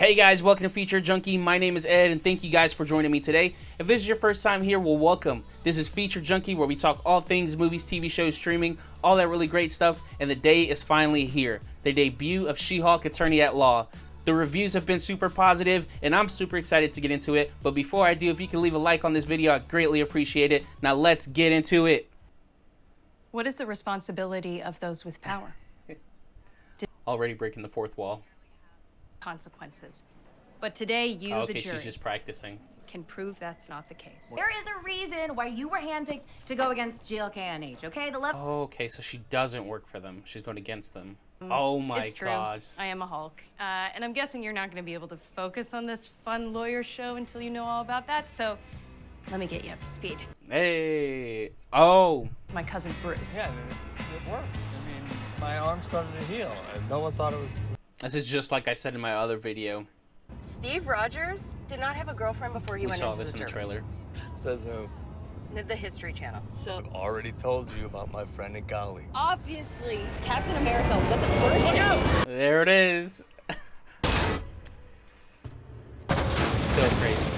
Hey guys, welcome to Feature Junkie. My name is Ed and thank you guys for joining me today. If this is your first time here, well, welcome. This is Feature Junkie, where we talk all things movies, TV shows, streaming, all that really great stuff, and the day is finally here. The debut of She-Hulk Attorney at Law. The reviews have been super positive and I'm super excited to get into it. But before I do, if you can leave a like on this video, I'd greatly appreciate it. Now let's get into it. What is the responsibility of those with power? Already breaking the fourth wall. Consequences. But today, you, the jury, she's just practicing, can prove that's not the case. There is a reason why you were handpicked to go against GLK and H, okay? Okay, so she doesn't work for them. She's going against them. Oh my It's true. gosh. I am a Hulk. And I'm guessing you're not going to be able to focus on this fun lawyer show until you know all about that, so let me get you up to speed. Hey. Oh. My cousin Bruce. Yeah, it worked. I mean, my arm started to heal, and no one thought it was... This is just like I said in my other video. Steve Rogers did not have a girlfriend before he We went saw into this the in the service. trailer. Says who? The History Channel. So, Already told you about my friend and colleague. Obviously, Captain America was a virgin. There it is. Still crazy.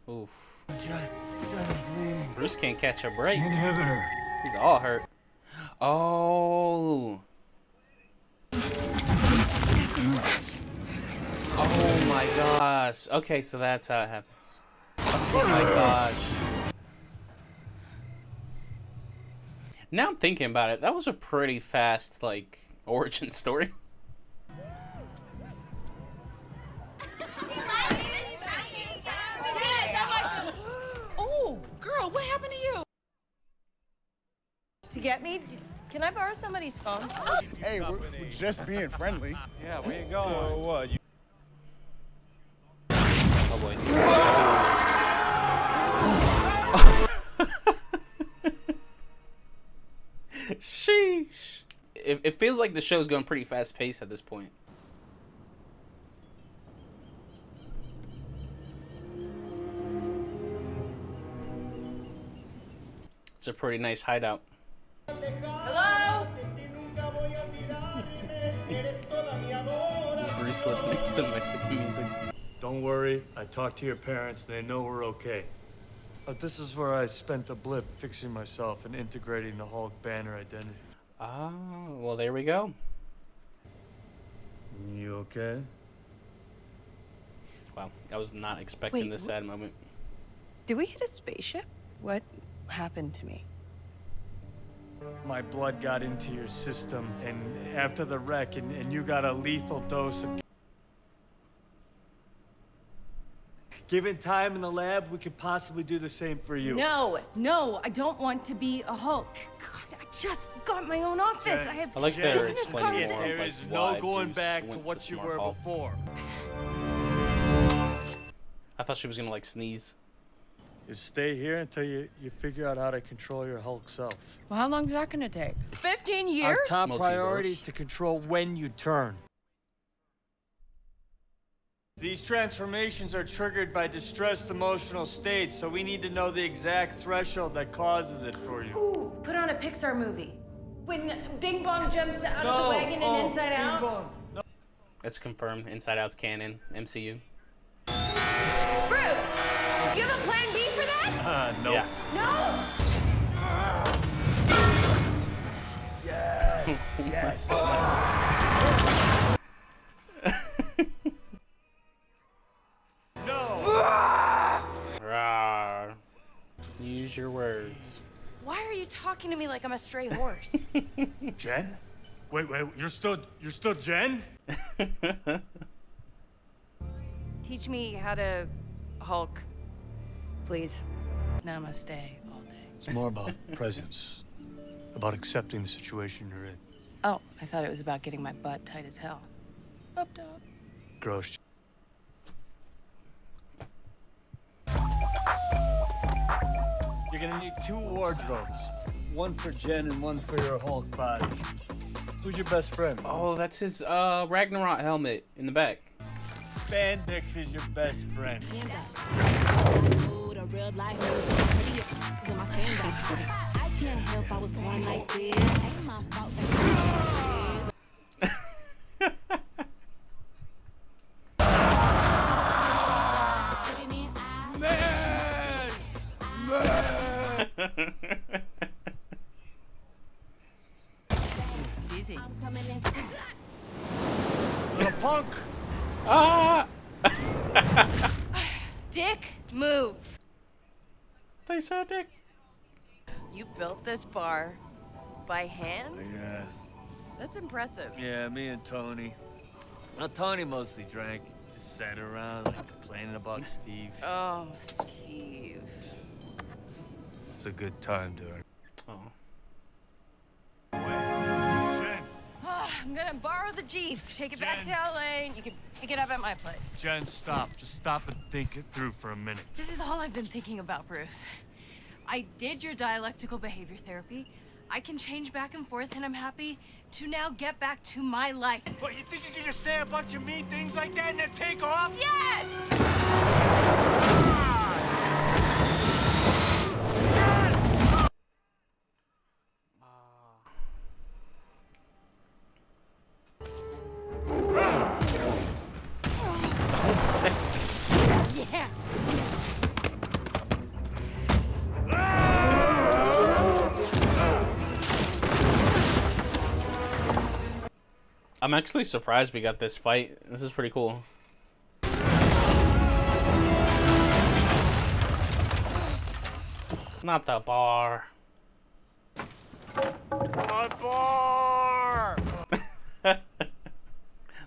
Oof. Bruce can't catch a break. Inhibitor. He's all hurt. Oh. Oh my gosh. Okay, so that's how it happens. Oh my gosh. Now I'm thinking about it. That was a pretty fast, like, origin story. Oh, girl, what happened to you? to get me, can I borrow somebody's phone? Hey, we're just being friendly. Yeah, where you going? So what? You... Oh boy. Sheesh. It feels like the show's going pretty fast paced at this point. It's a pretty nice hideout. Hello? Is Bruce listening to Mexican music? Don't worry, I talked to your parents, they know we're okay. But this is where I spent a blip fixing myself and integrating the Hulk banner identity. Ah, well there we go. You okay? Wow, I was not expecting Wait, this sad moment. Did we hit a spaceship? What happened to me? My blood got into your system, and after the wreck, and you got a lethal dose of... Given time in the lab, we could possibly do the same for you. No, I don't want to be a Hulk. God, I just got my own office. Jen, I have I like Jen, they're business explaining cards. more of, There like, is why no going Bruce back to went what you Smart were Hulk. before. I thought she was gonna like sneeze. You stay here until you figure out how to control your Hulk self. Well, how long is that gonna take? 15 years? Our top Multiverse. priority is to control when you turn. These transformations are triggered by distressed emotional states, so we need to know the exact threshold that causes it for you. Ooh, put on a Pixar movie. When Bing Bong jumps out of the wagon and Inside Out. It's confirmed. Inside Out's canon. MCU. Bruce, you have a plan B for that? No. Yeah. No? Rawr. Use your words. Why are you talking to me like I'm a stray horse? Jen? Wait, you're still Jen? Teach me how to Hulk, please. Namaste all day. It's more about presence, about accepting the situation you're in. Oh, I thought it was about getting my butt tight as hell. Up top. Gross. You're gonna need 2 wardrobes. One for Jen and one for your Hulk body. Who's your best friend? Oh, that's his Ragnarok helmet in the back. Spandex is your best friend. I can't help I was born like this. Ain't my fault that Easy. Little punk. Ah! Dick, move. They said Dick. You built this bar by hand? Yeah. That's impressive. Yeah, me and Tony. Well, Tony mostly drank. Just sat around like complaining about Steve. Oh, Steve. It's a good time, dude. Oh. Jen. I'm gonna borrow the Jeep, take it back to Jen. LA, and you can pick it up at my place. Jen, stop. Just stop and think it through for a minute. This is all I've been thinking about, Bruce. I did your dialectical behavior therapy. I can change back and forth, and I'm happy to now get back to my life. What, you think you can just say a bunch of mean things like that and then take off? Yes! Yeah! I'm actually surprised we got this fight. This is pretty cool. Not the bar. My bar!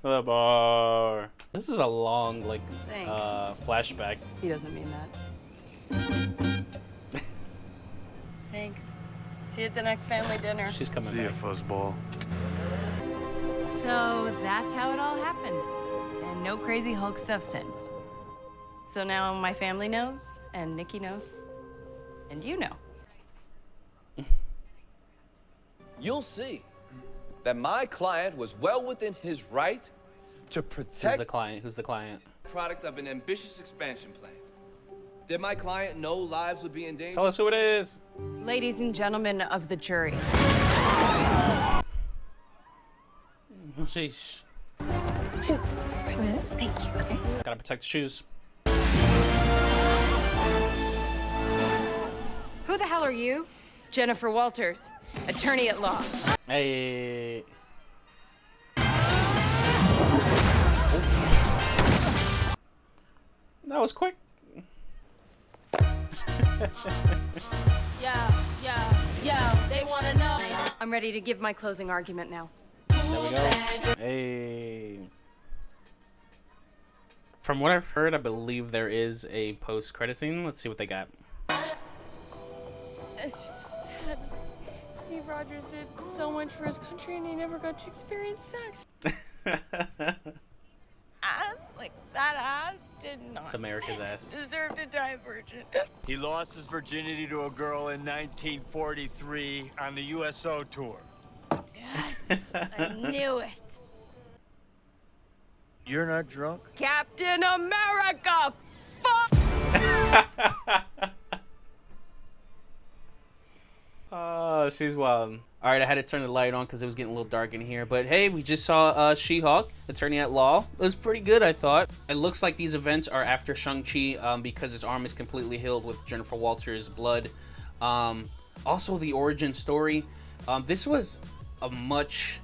The bar. This is a long, like, Thanks. flashback. He doesn't mean that. Thanks. See you at the next family dinner. She's coming See ya, back. fuzzball. So that's how it all happened. And no crazy Hulk stuff since. So now my family knows, and Nikki knows, and you know. You'll see that my client was well within his right to Who's protect the client? Who's the client? the product of an ambitious expansion plan. Did my client know lives would be in danger? Tell us who it is. Ladies and gentlemen of the jury. Sheesh. Shoes. Thank you. Okay. Gotta protect the shoes. Who the hell are you? Jennifer Walters, attorney at law. Hey. That was quick. Yeah, they wanna know. I'm ready to give my closing argument now. There we go. Hey. From what I've heard, I believe there is a post-credit scene. Let's see what they got. It's just so sad. Steve Rogers did so much for his country and he never got to experience sex. Ass, like that ass did not It's America's ass. deserve to die a virgin. He lost his virginity to a girl in 1943 on the USO tour. Yes, I knew it. You're not drunk? Captain America, fuck! Oh, she's wild. All right, I had to turn the light on because it was getting a little dark in here. But hey, we just saw She-Hulk, attorney at law. It was pretty good, I thought. It looks like these events are after Shang-Chi because his arm is completely healed with Jennifer Walters' blood. Also, the origin story. This was a much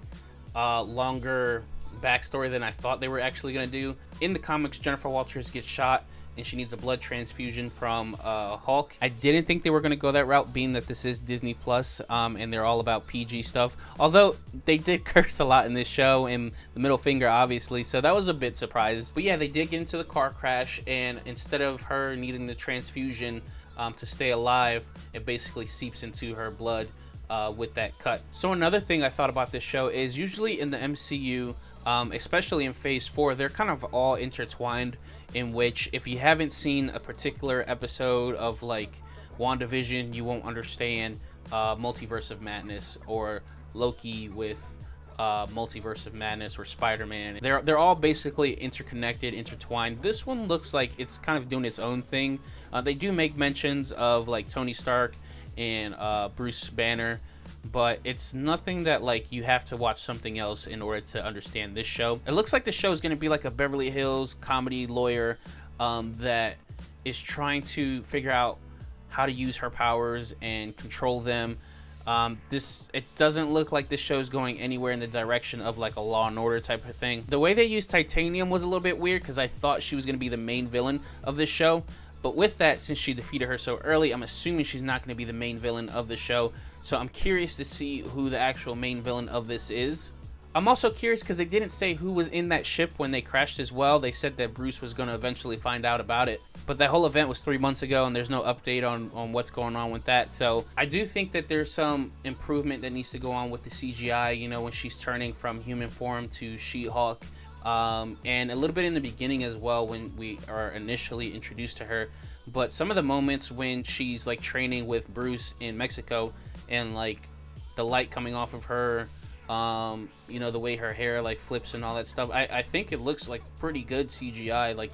longer backstory than I thought they were actually going to do. In the comics, Jennifer Walters gets shot and she needs a blood transfusion from Hulk. I didn't think they were going to go that route, being that this is Disney Plus, and they're all about PG stuff. Although they did curse a lot in this show, and the middle finger, obviously, so that was a bit surprised. But yeah, they did get into the car crash, and instead of her needing the transfusion to stay alive, it basically seeps into her blood with that cut. So another thing I thought about this show is usually in the MCU, especially in Phase 4, they're kind of all intertwined, in which if you haven't seen a particular episode of like WandaVision, you won't understand Multiverse of Madness, or Loki with Multiverse of Madness, or Spider-Man. They're all basically interconnected, intertwined. This one looks like it's kind of doing its own thing. They do make mentions of like Tony Stark and Bruce Banner, but it's nothing that like you have to watch something else in order to understand this show. It looks like the show is going to be like a Beverly Hills comedy lawyer that is trying to figure out how to use her powers and control them. It doesn't look like this show is going anywhere in the direction of like a Law and Order type of thing. The way they used Titanium was a little bit weird because I thought she was going to be the main villain of this show. But with that, since she defeated her so early, I'm assuming she's not going to be the main villain of the show. So I'm curious to see who the actual main villain of this is. I'm also curious because they didn't say who was in that ship when they crashed as well. They said that Bruce was going to eventually find out about it. But that whole event was 3 months ago, and there's no update on what's going on with that. So I do think that there's some improvement that needs to go on with the CGI, you know, when she's turning from human form to She-Hulk. And a little bit in the beginning as well when we are initially introduced to her. But some of the moments when she's like training with Bruce in Mexico and like the light coming off of her, you know, the way her hair like flips and all that stuff, I think it looks like pretty good CGI. Like,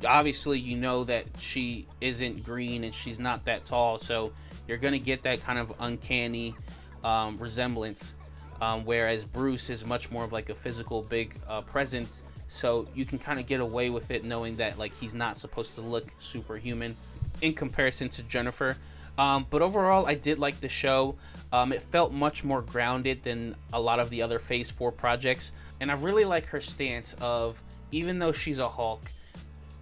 obviously you know that she isn't green and she's not that tall, so you're gonna get that kind of uncanny resemblance, whereas Bruce is much more of like a physical big presence, so you can kind of get away with it knowing that like he's not supposed to look superhuman in comparison to Jennifer. But overall, I did like the show. It felt much more grounded than a lot of the other Phase 4 projects. And I really like her stance of, even though she's a Hulk,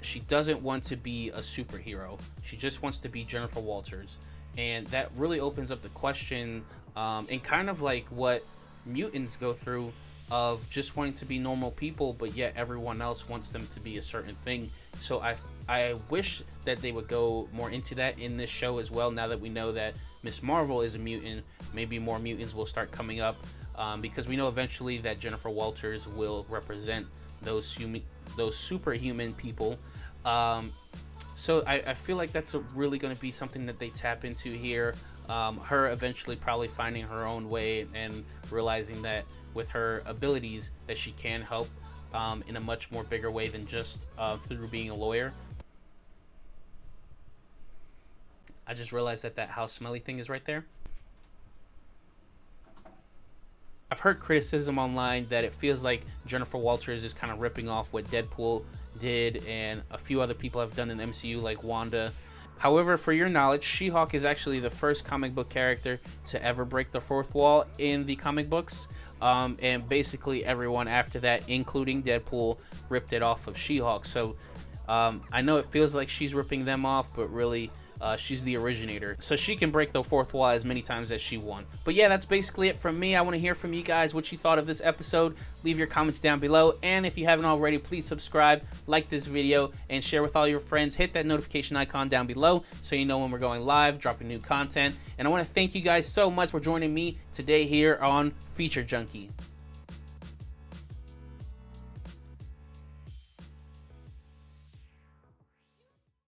she doesn't want to be a superhero. She just wants to be Jennifer Walters. And that really opens up the question, and kind of like what mutants go through, of just wanting to be normal people, but yet everyone else wants them to be a certain thing. So I wish that they would go more into that in this show as well. Now that we know that Miss Marvel is a mutant, maybe more mutants will start coming up, because we know eventually that Jennifer Walters will represent those superhuman people. So I feel like that's really going to be something that they tap into here. Her eventually probably finding her own way and realizing that with her abilities that she can help in a much more bigger way than just through being a lawyer. I just realized that that house smelly thing is right there. I've heard criticism online that it feels like Jennifer Walters is kind of ripping off what Deadpool did and a few other people have done in the MCU, like Wanda. However, for your knowledge, She-Hulk is actually the first comic book character to ever break the fourth wall in the comic books. And basically everyone after that, including Deadpool, ripped it off of She-Hulk. So I know it feels like she's ripping them off, but really she's the originator, so she can break the fourth wall as many times as she wants. But yeah, that's basically it from me. I want to hear from you guys what you thought of this episode. Leave your comments down below, and if you haven't already, please subscribe, like this video, and share with all your friends. Hit that notification icon down below so you know when we're going live, dropping new content. And I want to thank you guys so much for joining me today here on Feature Junkie.